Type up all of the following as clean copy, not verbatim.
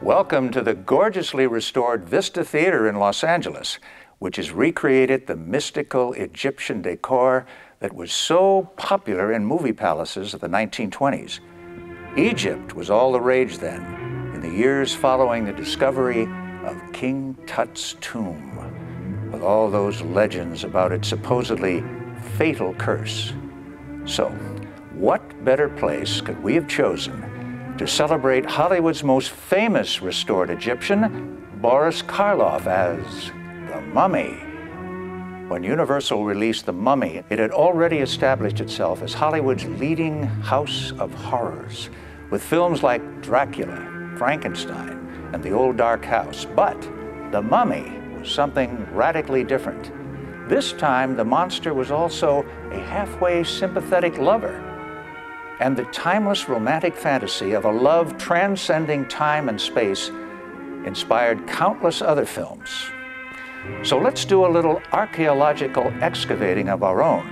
Welcome to the gorgeously restored Vista Theater in Los Angeles, which has recreated the mystical Egyptian decor that was so popular in movie palaces of the 1920s. Egypt was all the rage then, in the years following the discovery of King Tut's tomb, with all those legends about its supposedly fatal curse. So, what better place could we have chosen to celebrate Hollywood's most famous restored Egyptian, Boris Karloff, as the Mummy? When Universal released The Mummy, it had already established itself as Hollywood's leading house of horrors, with films like Dracula, Frankenstein, and The Old Dark House. But The Mummy was something radically different. This time, the monster was also a halfway sympathetic lover, and the timeless romantic fantasy of a love transcending time and space inspired countless other films. So let's do a little archaeological excavating of our own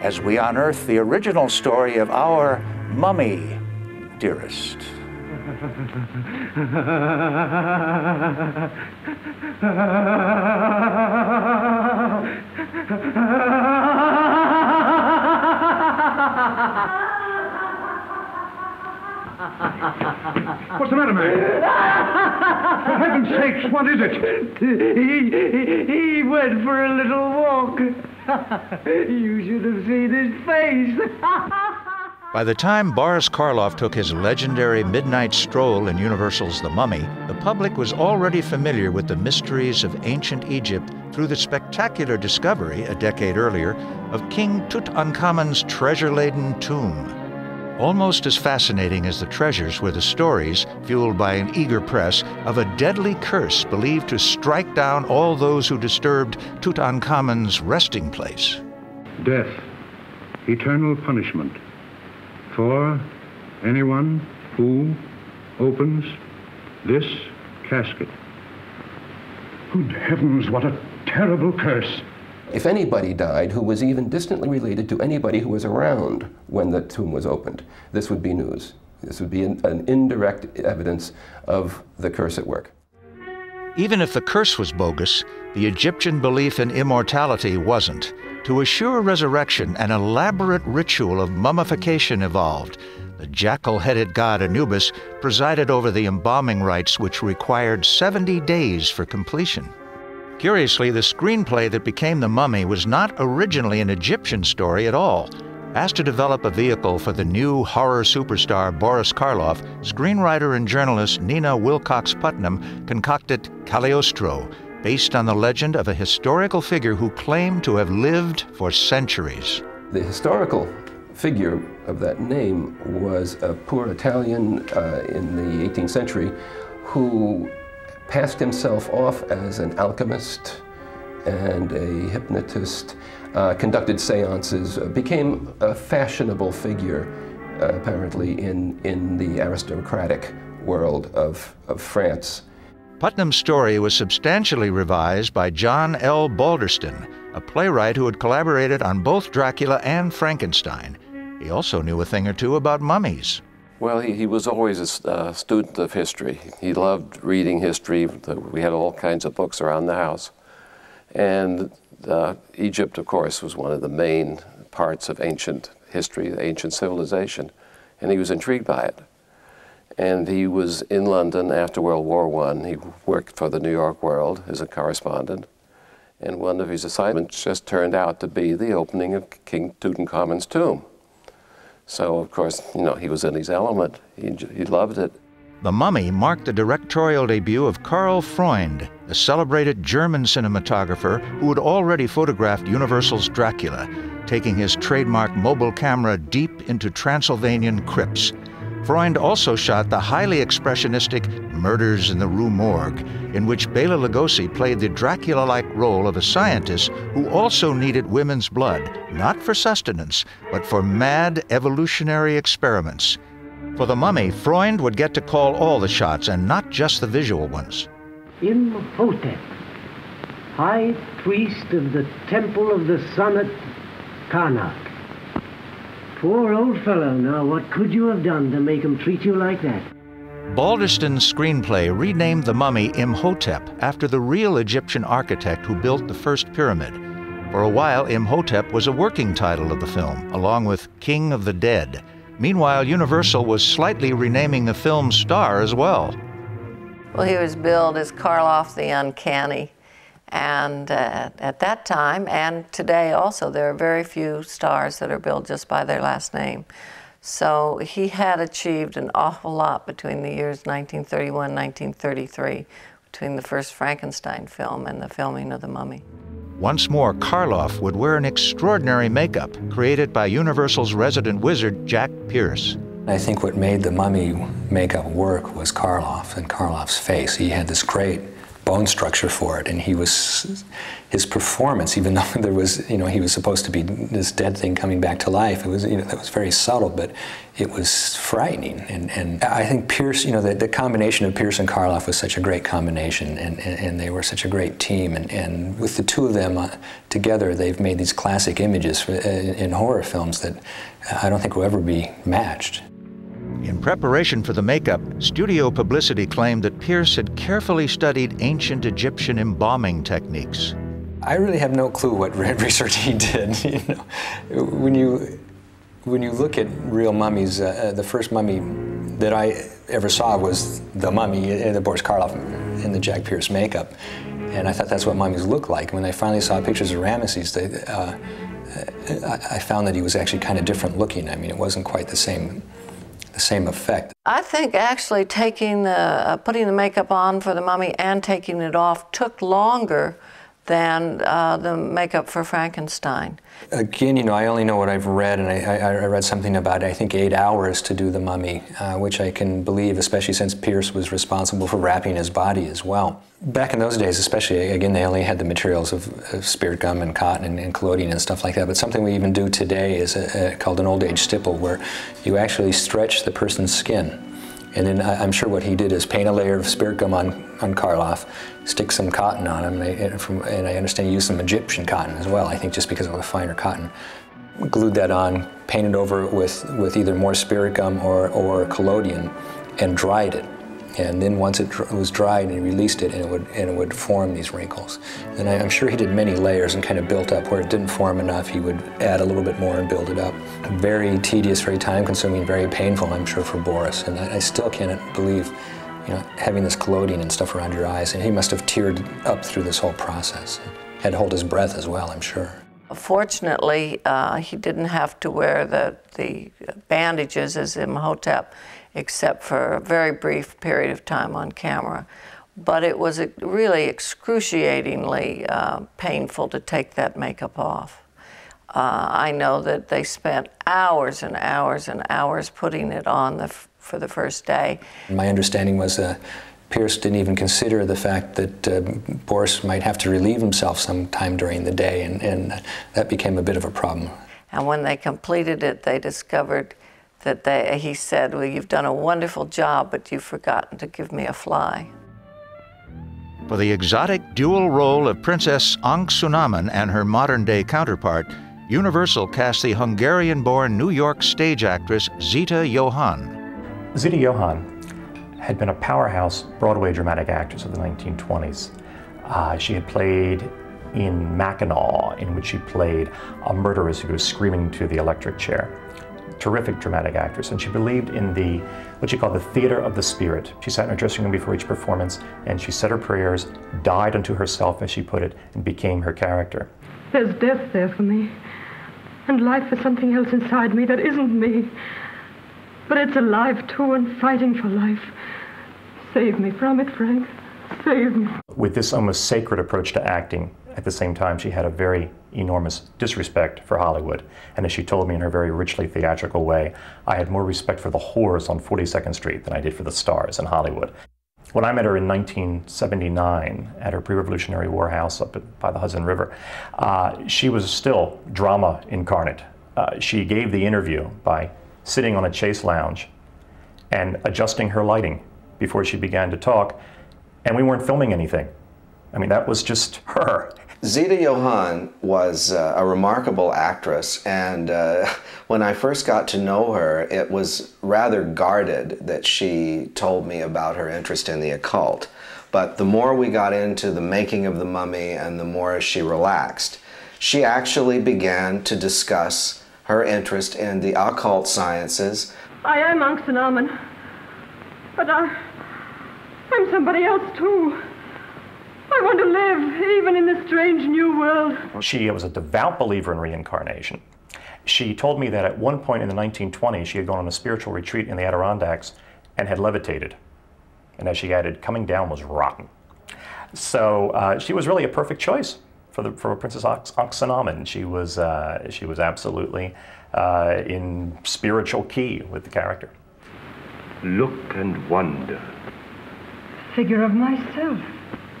as we unearth the original story of our mummy, dearest. What's the matter, man? For heaven's sakes, what is it? He went for a little walk. You should have seen his face. By the time Boris Karloff took his legendary midnight stroll in Universal's The Mummy, the public was already familiar with the mysteries of ancient Egypt through the spectacular discovery, a decade earlier, of King Tutankhamun's treasure-laden tomb. Almost as fascinating as the treasures were the stories, fueled by an eager press, of a deadly curse believed to strike down all those who disturbed Tutankhamun's resting place. Death, eternal punishment for anyone who opens this casket. Good heavens, what a terrible curse. If anybody died who was even distantly related to anybody who was around when the tomb was opened, this would be news. This would be an indirect evidence of the curse at work. Even if the curse was bogus, the Egyptian belief in immortality wasn't. To assure resurrection, an elaborate ritual of mummification evolved. The jackal-headed god Anubis presided over the embalming rites, which required 70 days for completion. Curiously, the screenplay that became The Mummy was not originally an Egyptian story at all. Asked to develop a vehicle for the new horror superstar Boris Karloff, screenwriter and journalist Nina Wilcox Putnam concocted Cagliostro, based on the legend of a historical figure who claimed to have lived for centuries. The historical figure of that name was a poor Italian in the 18th century who passed himself off as an alchemist and a hypnotist, conducted seances, became a fashionable figure, apparently, in the aristocratic world of France. Putnam's story was substantially revised by John L. Balderston, a playwright who had collaborated on both Dracula and Frankenstein. He also knew a thing or two about mummies. Well, he was always a student of history. He loved reading history. We had all kinds of books around the house. And Egypt, of course, was one of the main parts of ancient history, ancient civilization. And he was intrigued by it. And he was in London after World War I. He worked for the New York World as a correspondent. And one of his assignments just turned out to be the opening of King Tutankhamun's tomb. So, of course, you know, he was in his element. He loved it. The Mummy marked the directorial debut of Karl Freund, the celebrated German cinematographer who had already photographed Universal's Dracula, taking his trademark mobile camera deep into Transylvanian crypts. Freund also shot the highly expressionistic Murders in the Rue Morgue, in which Bela Lugosi played the Dracula-like role of a scientist who also needed women's blood, not for sustenance, but for mad evolutionary experiments. For The Mummy, Freund would get to call all the shots and not just the visual ones. Imhotep, high priest of the temple of the sun at Karnak. Poor old fellow, now what could you have done to make him treat you like that? Balderston's screenplay renamed the mummy Imhotep after the real Egyptian architect who built the first pyramid. For a while, Imhotep was a working title of the film, along with King of the Dead. Meanwhile, Universal was slightly renaming the film's star as well. Well, he was billed as Karloff the Uncanny. And at that time, and today also, there are very few stars that are billed just by their last name. So he had achieved an awful lot between the years 1931 and 1933, between the first Frankenstein film and the filming of The Mummy. Once more, Karloff would wear an extraordinary makeup created by Universal's resident wizard, Jack Pierce. I think what made the Mummy makeup work was Karloff and Karloff's face. He had this great bone structure for it, and his performance, even though there was, he was supposed to be this dead thing coming back to life, it was, that was very subtle, but it was frightening. And I think Pierce, the combination of Pierce and Karloff was such a great combination, and they were such a great team. And with the two of them together, they've made these classic images in horror films that I don't think will ever be matched. In preparation for the makeup, studio publicity claimed that Pierce had carefully studied ancient Egyptian embalming techniques. I really have no clue what research he did. When you look at real mummies, the first mummy that I ever saw was the Mummy, the Boris Karloff in the Jack Pierce makeup, and I thought that's what mummies look like. When I finally saw pictures of Ramesses, I found that he was actually kind of different looking. I mean, it wasn't quite the same effect. I think actually putting the makeup on for the Mummy and taking it off took longer than the makeup for Frankenstein. Again, I only know what I've read, and I read something about, I think, 8 hours to do the Mummy, which I can believe, especially since Pierce was responsible for wrapping his body as well. Back in those days, especially, again, they only had the materials of spirit gum and cotton and collodion and stuff like that, but something we even do today is called an old age stipple, where you actually stretch the person's skin. And then I'm sure what he did is paint a layer of spirit gum on Karloff, stick some cotton on him, and I understand he used some Egyptian cotton as well, I think just because of the finer cotton. Glued that on, painted over it with either more spirit gum or collodion, and dried it. And then once it was dried, he released it, and it would form these wrinkles. And I'm sure he did many layers and kind of built up. Where it didn't form enough, he would add a little bit more and build it up. Very tedious, very time-consuming, very painful, I'm sure, for Boris. And I still can't believe, having this collodion and stuff around your eyes. And he must have teared up through this whole process. Had to hold his breath as well, I'm sure. Fortunately, he didn't have to wear the bandages as Imhotep, except for a very brief period of time on camera. But it was really excruciatingly painful to take that makeup off. I know that they spent hours and hours and hours putting it on for the first day. My understanding was Pierce didn't even consider the fact that Boris might have to relieve himself sometime during the day, and that became a bit of a problem. And when they completed it, they discovered that he said, "Well, you've done a wonderful job, but you've forgotten to give me a fly." For the exotic dual role of Princess Anksunamun and her modern-day counterpart, Universal cast the Hungarian-born New York stage actress Zita Johann. Zita Johann had been a powerhouse Broadway dramatic actress of the 1920s. She had played in Mackinac, in which she played a murderess who was screaming to the electric chair. Terrific dramatic actress, and she believed in what she called the theater of the spirit. She sat in her dressing room before each performance, and she said her prayers, died unto herself, as she put it, and became her character. There's death there for me, and life is something else inside me that isn't me. But it's alive too, and fighting for life. Save me from it, Frank. Save me. With this almost sacred approach to acting, at the same time, she had a very enormous disrespect for Hollywood. And as she told me in her very richly theatrical way, I had more respect for the whores on 42nd Street than I did for the stars in Hollywood. When I met her in 1979 at her pre-Revolutionary War house up by the Hudson River, she was still drama incarnate. She gave the interview by sitting on a chaise lounge and adjusting her lighting before she began to talk, and we weren't filming anything. I mean, that was just her. Zita Johann was a remarkable actress, and when I first got to know her, it was rather guarded that she told me about her interest in the occult. But the more we got into the making of the mummy and the more she relaxed, she actually began to discuss her interest in the occult sciences. I am Anxanamen, but I'm somebody else too. I want to live, even in this strange new world. She was a devout believer in reincarnation. She told me that at one point in the 1920s, she had gone on a spiritual retreat in the Adirondacks and had levitated. And as she added, coming down was rotten. So she was really a perfect choice for Princess Anxanamen. She was absolutely in spiritual key with the character. Look and wonder. Figure of myself.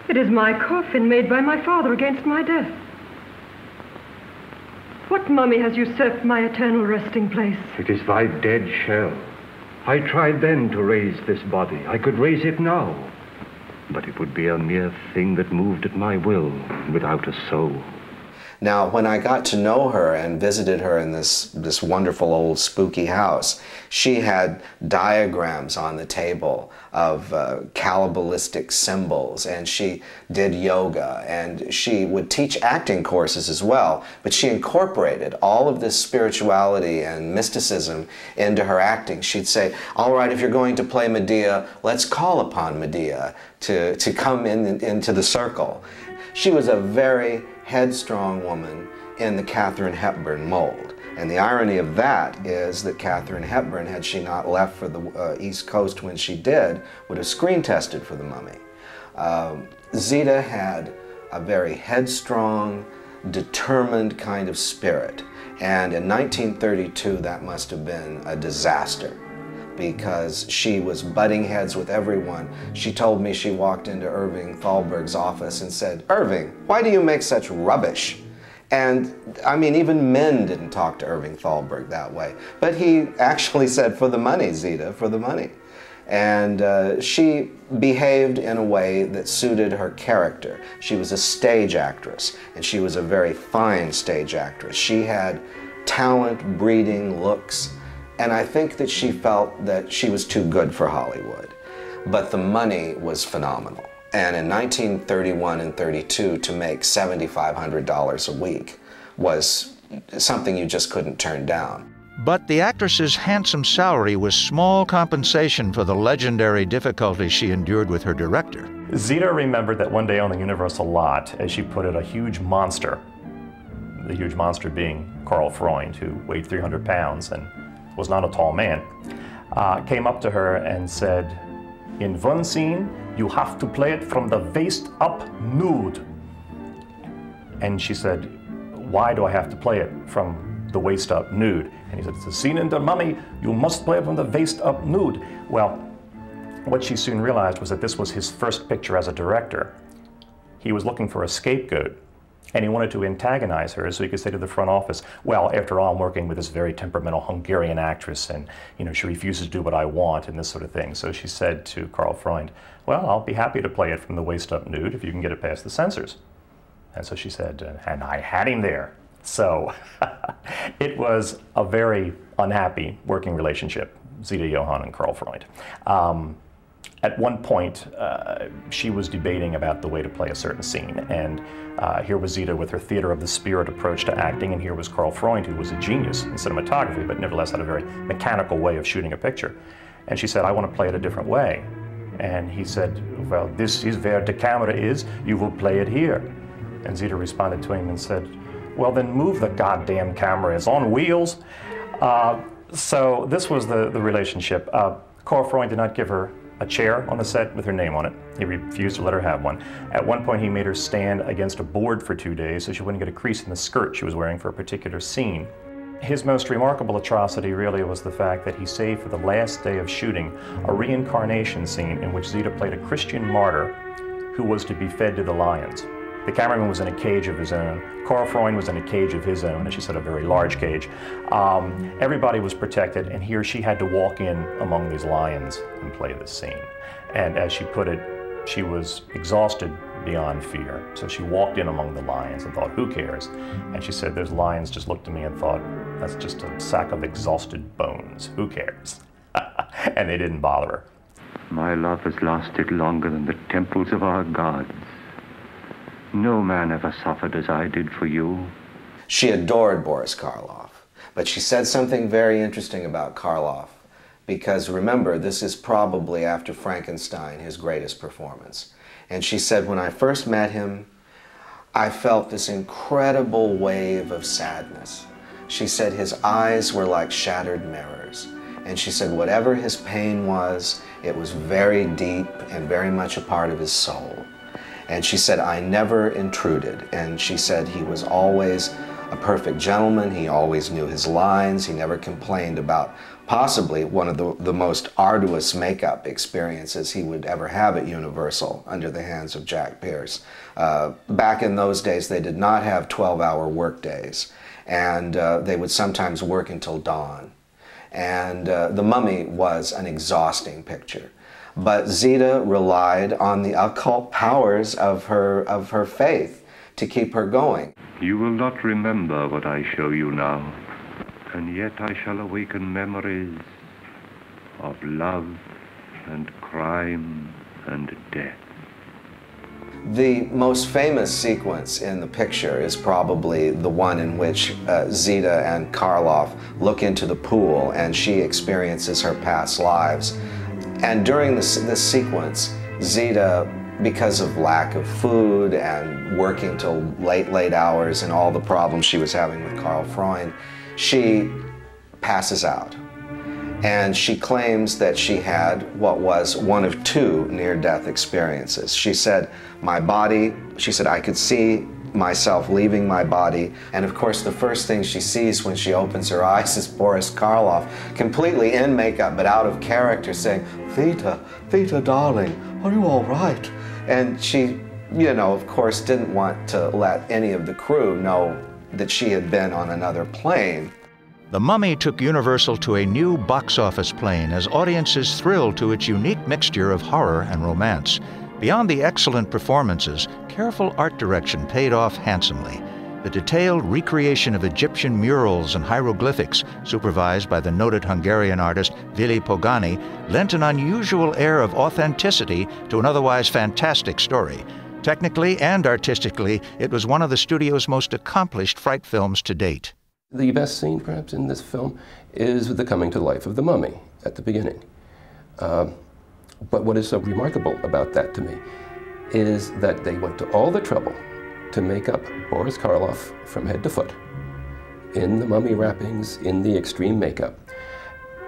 It is my coffin made by my father against my death. What mummy has usurped my eternal resting place? It is thy dead shell. I tried then to raise this body. I could raise it now. But it would be a mere thing that moved at my will, without a soul. Now, when I got to know her and visited her in this wonderful old spooky house, she had diagrams on the table of Kabbalistic symbols, and she did yoga, and she would teach acting courses as well, but she incorporated all of this spirituality and mysticism into her acting. She'd say, all right, if you're going to play Medea, let's call upon Medea to come into the circle. She was a very headstrong woman in the Katharine Hepburn mold. And the irony of that is that Katharine Hepburn, had she not left for the East Coast when she did, would have screen tested for the mummy. Zita had a very headstrong, determined kind of spirit. And in 1932, that must have been a disaster, because she was butting heads with everyone. She told me she walked into Irving Thalberg's office and said, "Irving, why do you make such rubbish?" And I mean, even men didn't talk to Irving Thalberg that way. But he actually said, "For the money, Zita, for the money." And she behaved in a way that suited her character. She was a stage actress, and she was a very fine stage actress. She had talent, breeding, looks, and I think that she felt that she was too good for Hollywood. But the money was phenomenal. And in 1931 and 32, to make $7,500 a week was something you just couldn't turn down. But the actress's handsome salary was small compensation for the legendary difficulties she endured with her director. Zita remembered that one day on the Universal lot, as she put it, a huge monster, the huge monster being Karl Freund, who weighed 300 pounds and was not a tall man, came up to her and said, "In one scene, you have to play it from the waist up nude." And she said, "Why do I have to play it from the waist up nude?" And he said, "It's a scene in the Mummy, you must play it from the waist up nude." Well, what she soon realized was that this was his first picture as a director. He was looking for a scapegoat, and he wanted to antagonize her so he could say to the front office, "Well, after all, I'm working with this very temperamental Hungarian actress, and she refuses to do what I want," and this sort of thing. So she said to Karl Freund, "Well, I'll be happy to play it from the waist up nude if you can get it past the censors." And so she said, and I had him there. So it was a very unhappy working relationship, Zita Johann and Karl Freund. At one point, she was debating about the way to play a certain scene, and here was Zita with her theater of the spirit approach to acting, and here was Karl Freund, who was a genius in cinematography, but nevertheless had a very mechanical way of shooting a picture. And she said, "I want to play it a different way." And he said, "Well, this is where the camera is, you will play it here." And Zita responded to him and said, "Well, then move the goddamn camera, it's on wheels." So this was the relationship. Karl Freund did not give her a chair on the set with her name on it. He refused to let her have one. At one point, he made her stand against a board for 2 days so she wouldn't get a crease in the skirt she was wearing for a particular scene. His most remarkable atrocity really was the fact that he saved for the last day of shooting a reincarnation scene in which Zita played a Christian martyr who was to be fed to the lions. The cameraman was in a cage of his own. Karl Freund was in a cage of his own, and she said a very large cage. Everybody was protected, and here she had to walk in among these lions and play this scene. And as she put it, She was exhausted beyond fear. So she walked in among the lions and thought, who cares? And she said, those lions just looked at me and thought, that's just a sack of exhausted bones. Who cares? And they didn't bother her. My love has lasted longer than the temples of our gods. No man ever suffered as I did for you. She adored Boris Karloff, but she said something very interesting about Karloff, because remember, this is probably after Frankenstein, his greatest performance. And she said, when I first met him, I felt this incredible wave of sadness. She said his eyes were like shattered mirrors. And she said whatever his pain was, it was very deep and very much a part of his soul. And she said, I never intruded. And she said he was always a perfect gentleman. He always knew his lines. He never complained about possibly one of the most arduous makeup experiences he would ever have at Universal under the hands of Jack Pierce. Back in those days, they did not have 12-hour work days, and they would sometimes work until dawn. And The Mummy was an exhausting picture. But Zita relied on the occult powers of her faith to keep her going. You will not remember what I show you now, and yet I shall awaken memories of love and crime and death. The most famous sequence in the picture is probably the one in which Zita and Karloff look into the pool and she experiences her past lives. And during this sequence, Zita, because of lack of food and working till late hours and all the problems she was having with Karl Freund, she passes out. And she claims that she had what was one of two near-death experiences. She said, my body, she said, I could see myself leaving my body. And of course, the first thing she sees when she opens her eyes is Boris Karloff, completely in makeup, but out of character, saying, Vita, Vita, darling, are you all right? And she, you know, of course, didn't want to let any of the crew know that she had been on another plane. The Mummy took Universal to a new box office plane as audiences thrilled to its unique mixture of horror and romance. Beyond the excellent performances, careful art direction paid off handsomely. The detailed recreation of Egyptian murals and hieroglyphics, supervised by the noted Hungarian artist Vili Pogani, lent an unusual air of authenticity to an otherwise fantastic story. Technically and artistically, it was one of the studio's most accomplished fright films to date. The best scene, perhaps, in this film is the coming to life of the mummy at the beginning. But what is so remarkable about that to me is that they went to all the trouble to make up Boris Karloff from head to foot, in the mummy wrappings, in the extreme makeup.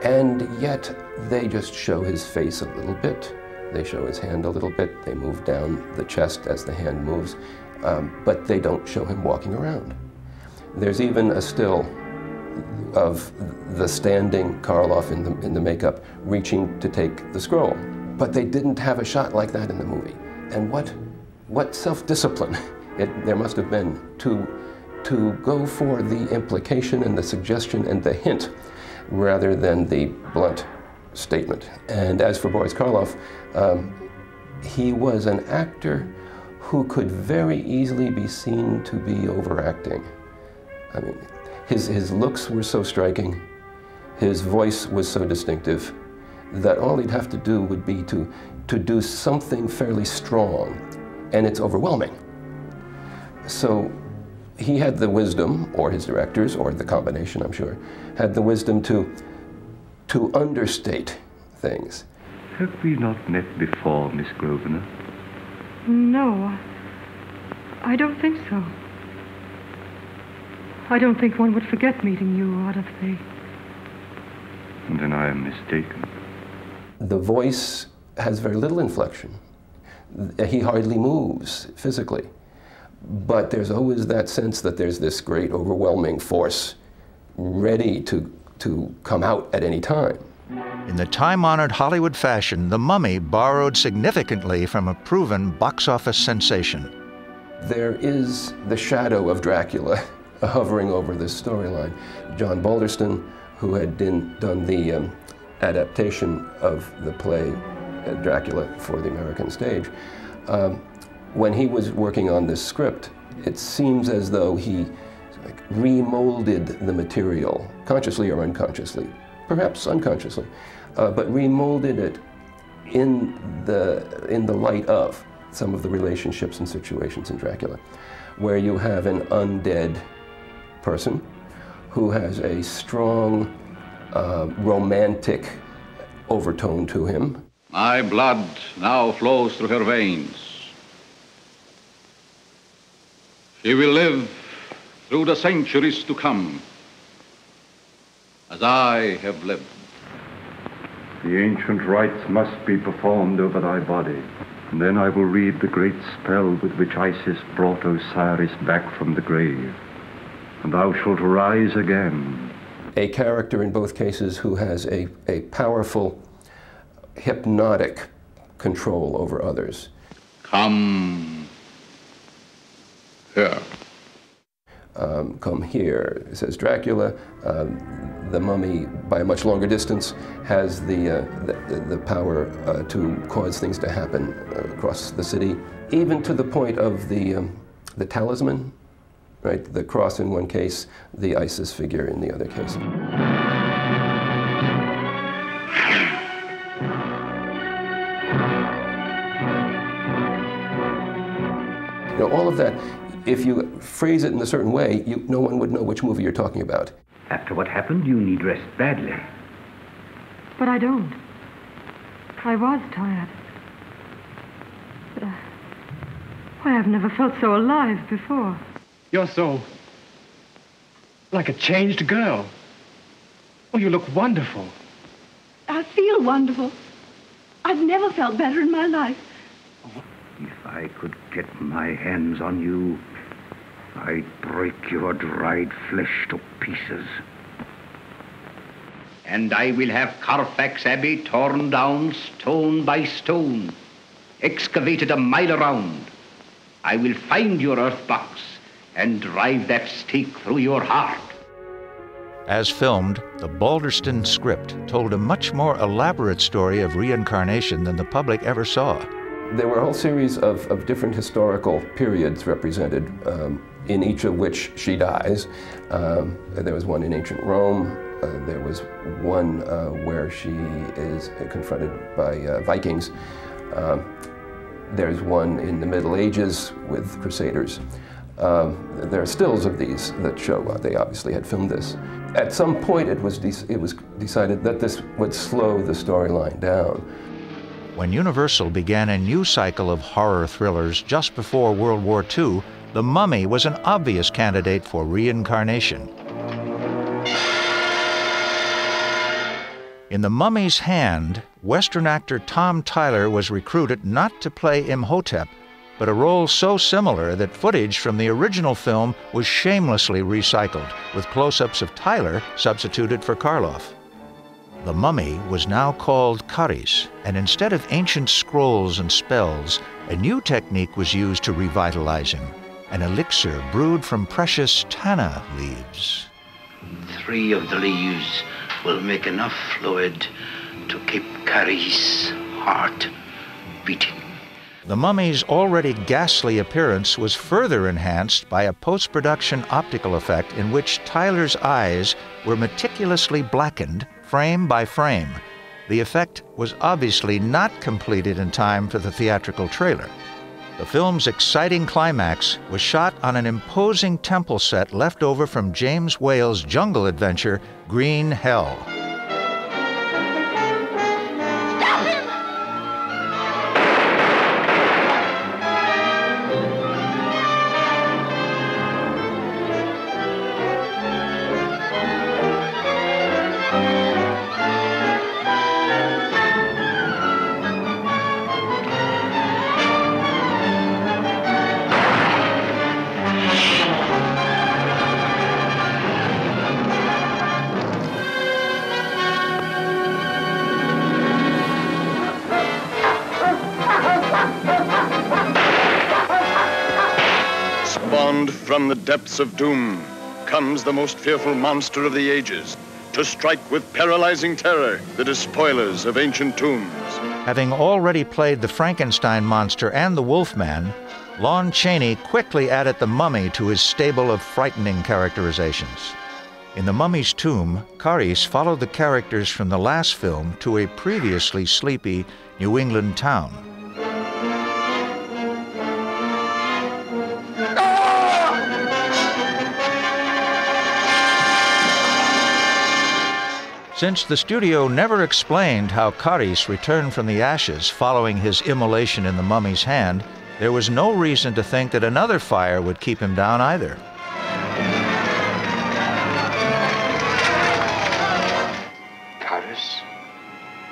And yet they just show his face a little bit. They show his hand a little bit. They move down the chest as the hand moves, but they don't show him walking around. There's even a still of the standing Karloff in the makeup reaching to take the scroll. But they didn't have a shot like that in the movie. And what self-discipline there must have been to go for the implication and the suggestion and the hint rather than the blunt statement. And as for Boris Karloff, he was an actor who could very easily be seen to be overacting. I mean, his looks were so striking, his voice was so distinctive, that all he'd have to do would be to do something fairly strong, and it's overwhelming. So he had the wisdom, or his directors, or the combination, I'm sure, had the wisdom to understate things. Have we not met before, Miss Grosvenor? No, I don't think so. I don't think one would forget meeting you out of the... Then I am mistaken. The voice has very little inflection. He hardly moves physically. But there's always that sense that there's this great overwhelming force ready to come out at any time. In the time-honored Hollywood fashion, The Mummy borrowed significantly from a proven box office sensation. There is the shadow of Dracula hovering over this storyline. John Balderston, who had done the adaptation of the play, Dracula for the American stage. When he was working on this script, it seems as though he remolded the material, consciously or unconsciously, perhaps unconsciously, but remolded it in the light of some of the relationships and situations in Dracula, where you have an undead person who has a strong romantic overtone to him. My blood now flows through her veins. She will live through the centuries to come, as I have lived. The ancient rites must be performed over thy body. And then I will read the great spell with which Isis brought Osiris back from the grave. And thou shalt rise again. A character in both cases who has a powerful hypnotic control over others. Come here. Come here, says Dracula. The mummy, by a much longer distance, has the power to cause things to happen across the city, even to the point of the talisman, right? The cross in one case, the Isis figure in the other case. You know, all of that, if you phrase it in a certain way, no one would know which movie you're talking about. After what happened, you need rest badly. But I don't. I was tired. But why, I've never felt so alive before. You're so... like a changed girl. Oh, you look wonderful. I feel wonderful. I've never felt better in my life. If I could get my hands on you, I'd break your dried flesh to pieces. And I will have Carfax Abbey torn down stone by stone, excavated a mile around. I will find your earth box and drive that stake through your heart. As filmed, the Balderston script told a much more elaborate story of reincarnation than the public ever saw. There were a whole series of different historical periods represented, in each of which she dies. There was one in ancient Rome. There was one where she is confronted by Vikings. There's one in the Middle Ages with Crusaders. There are stills of these that show they obviously had filmed this. At some point, it was decided that this would slow the storyline down. When Universal began a new cycle of horror thrillers just before World War II, The Mummy was an obvious candidate for reincarnation. In The Mummy's Hand, Western actor Tom Tyler was recruited not to play Imhotep, but a role so similar that footage from the original film was shamelessly recycled, with close-ups of Tyler substituted for Karloff. The mummy was now called Charis, and instead of ancient scrolls and spells, a new technique was used to revitalize him, an elixir brewed from precious tanna leaves. 3 of the leaves will make enough fluid to keep Charis' heart beating. The mummy's already ghastly appearance was further enhanced by a post-production optical effect in which Tyler's eyes were meticulously blackened frame by frame. The effect was obviously not completed in time for the theatrical trailer. The film's exciting climax was shot on an imposing temple set left over from James Whale's jungle adventure, Green Hell. From the depths of doom comes the most fearful monster of the ages, to strike with paralyzing terror the despoilers of ancient tombs. Having already played the Frankenstein monster and the Wolfman, Lon Chaney quickly added the mummy to his stable of frightening characterizations. In The Mummy's Tomb, Karloff followed the characters from the last film to a previously sleepy New England town. Since the studio never explained how Karloff returned from the ashes following his immolation in the mummy's hand, there was no reason to think that another fire would keep him down either. Karloff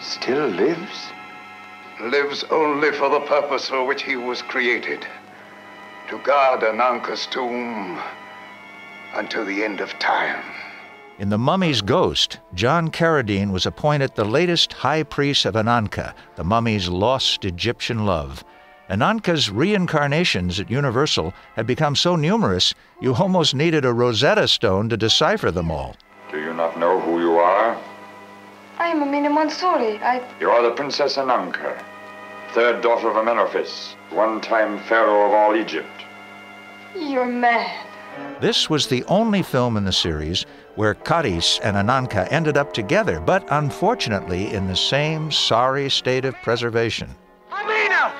still lives? Lives only for the purpose for which he was created. To guard Ananka's tomb until the end of time. In The Mummy's Ghost, John Carradine was appointed the latest high priest of Ananka, the mummy's lost Egyptian love. Ananka's reincarnations at Universal had become so numerous, you almost needed a Rosetta Stone to decipher them all. Do you not know who you are? I am Amina Mansouri. You are the Princess Ananka, third daughter of Amenophis, one-time pharaoh of all Egypt. You're mad. This was the only film in the series where Karloff and Ananka ended up together, but unfortunately in the same sorry state of preservation. Amina!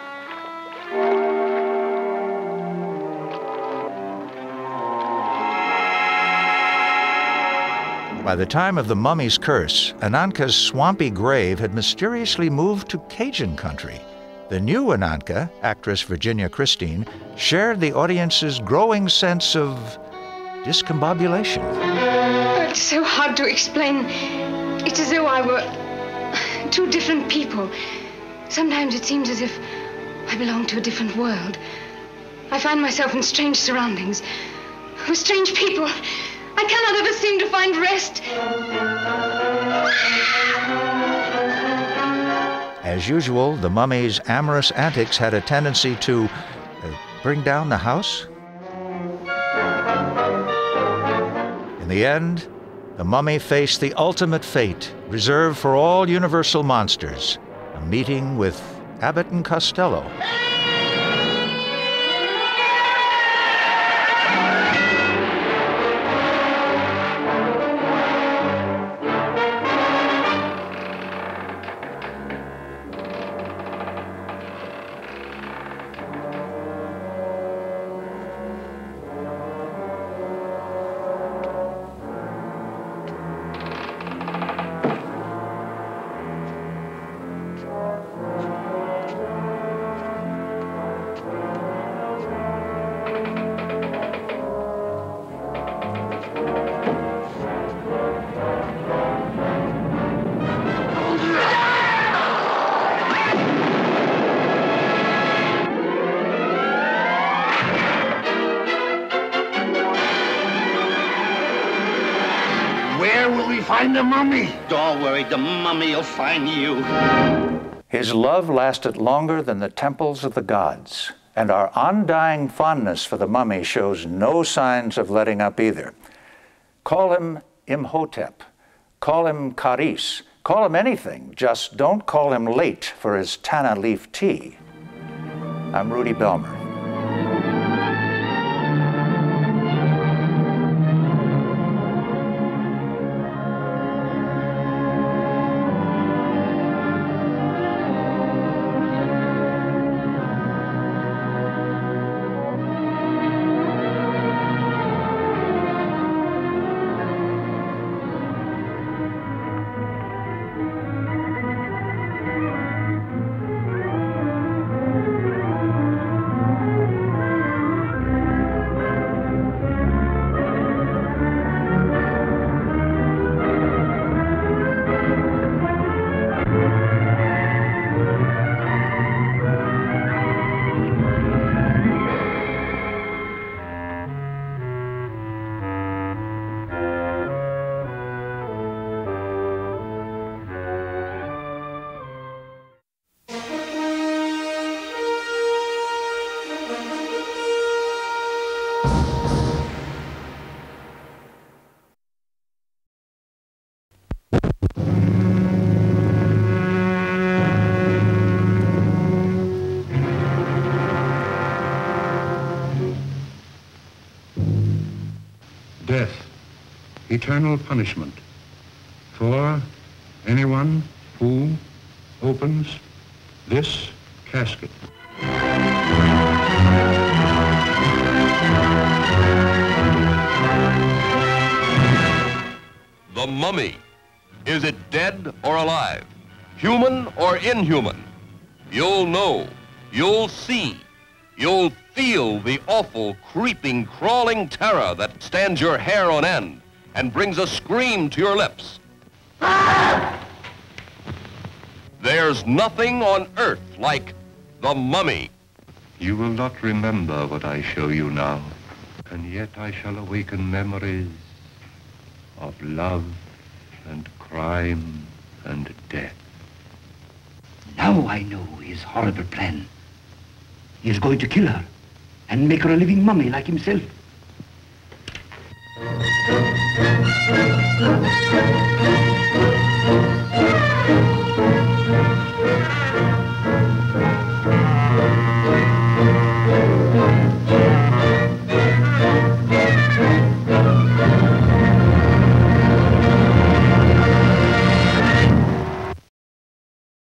By the time of The Mummy's Curse, Ananka's swampy grave had mysteriously moved to Cajun country. The new Ananka, actress Virginia Christine, shared the audience's growing sense of discombobulation. It's so hard to explain. It's as though I were two different people. Sometimes it seems as if I belong to a different world. I find myself in strange surroundings, with strange people. I cannot ever seem to find rest. As usual, the mummy's amorous antics had a tendency to bring down the house. In the end, the mummy faced the ultimate fate reserved for all Universal monsters, a meeting with Abbott and Costello. Find the mummy. Don't worry, the mummy will find you. His love lasted longer than the temples of the gods, and our undying fondness for the mummy shows no signs of letting up either. Call him Imhotep, call him Karloff, call him anything, just don't call him late for his Tana leaf tea. I'm Rudy Belmer. eternal punishment for anyone who opens this casket. The mummy. Is it dead or alive? Human or inhuman? You'll know. You'll see. You'll feel the awful, creeping, crawling terror that stands your hair on end and brings a scream to your lips. There's nothing on earth like the mummy. You will not remember what I show you now, and yet I shall awaken memories of love and crime and death. Now I know his horrible plan. He is going to kill her and make her a living mummy like himself.